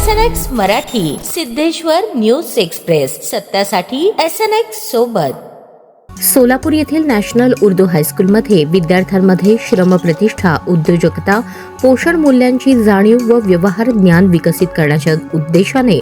SNX Marathi, Siddheshwar news express, सत्यासाठी SNX सोबत. सोलापूर येथील नॅशनल उर्दू हायस्कूलमध्ये विद्यार्थ्यांमध्ये श्रमप्रतिष्ठा, उद्योजकता, पोषण मूल्यांची जाणीव व व्यवहार ज्ञान विकसित करण्याच्या उद्देशाने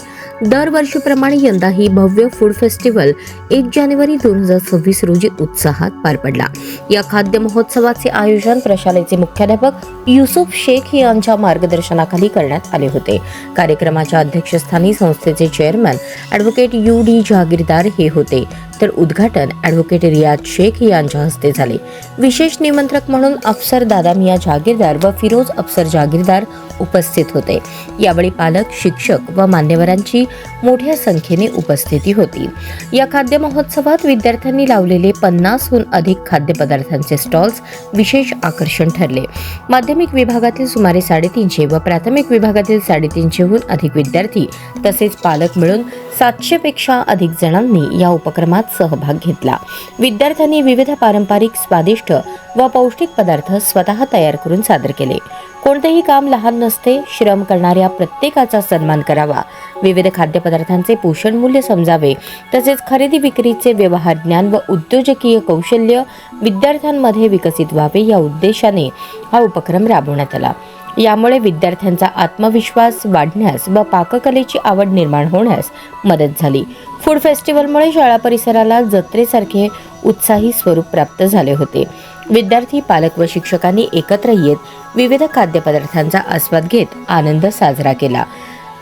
दरवर्षीप्रमाणे यंदाही भव्य फूड फेस्टिवल 1 जानेवारी 2026 रोजी उत्साहात पार पडला. या खाद्य महोत्सवाचे आयोजन प्रशालेचे मुख्याध्यापक युसुफ शेख यांच्या मार्गदर्शनाखाली करण्यात आले होते. कार्यक्रमाच्या अध्यक्षस्थानी संस्थेचे चेअरमन ॲडव्होकेट UD जागीरदार हे होते, तर उद्घाटन ॲडव्होकेट रियाज शेख यांच्या हस्ते झाले. विशेष निमंत्रक म्हणून अफसर दादा मिया जागीरदार व फिरोज अफसर जागीरदार उपस्थित होते. यावेळी पालक, शिक्षक व मान्यवरांची मोठ्या संख्येने उपस्थिती होती. या खाद्य महोत्सवात विद्यार्थ्यांनी लावलेले 50हून अधिक खाद्यपदार्थांचे स्टॉल्स विशेष आकर्षण ठरले. माध्यमिक विभागातील सुमारे 350 व प्राथमिक विभागातील 350हून अधिक विद्यार्थी तसेच पालक मिळून 700 पेक्षा अधिक जणांनी या उपक्रमात सहभाग घेतला. विद्यार्थ्यांनी विविध पारंपरिक, स्वादिष्ट व पौष्टिक पदार्थ स्वतः तयार करून सादर केले. कोणतेही काम लहान नसते. श्रम करणाऱ्या प्रत्येकाचा सन्मान करावा, विविध खाद्यपदार्थांचे पोषण मूल्य समजावे, तसेच खरेदी विक्रीचे व्यवहार ज्ञान व उद्योजकीय कौशल्य विद्यार्थ्यांमध्ये विकसित व्हावे या उद्देशाने हा उपक्रम राबवण्यात आला. यामुळे विद्यार्थ्यांचा आत्मविश्वास वाढण्यास व पाककलेची आवड निर्माण होण्यास मदत झाली. फूड फेस्टिवलमुळे शाळा परिसराला जत्रेसारखे उत्साही स्वरूप प्राप्त झाले होते. विद्यार्थी, पालक व शिक्षकांनी एकत्र येत विविध खाद्यपदार्थांचा आस्वाद घेत आनंद साजरा केला.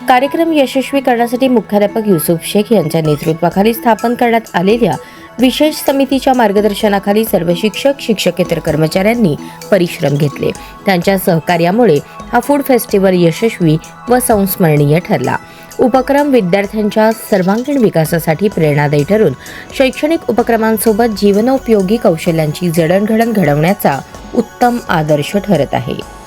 कार्यक्रम यशस्वी करण्यासाठी मुख्याध्यापक युसुफ शेख यांच्या नेतृत्वाखाली स्थापन करण्यात आलेल्या विशेष समितीच्या मार्गदर्शनाखाली सर्व शिक्षक, शिक्षकेतर कर्मचाऱ्यांनी परिश्रम घेतले. त्यांच्या सहकार्यामुळे हा फूड फेस्टिवल यशस्वी व संस्मरणीय ठरला. उपक्रम विद्यार्थ्यांच्या सर्वांगीण विकासासाठी प्रेरणादायी ठरून शैक्षणिक उपक्रमांसोबत जीवनोपयोगी कौशल्यांची जडणघडण घडवण्याचा उत्तम आदर्श ठरत आहे.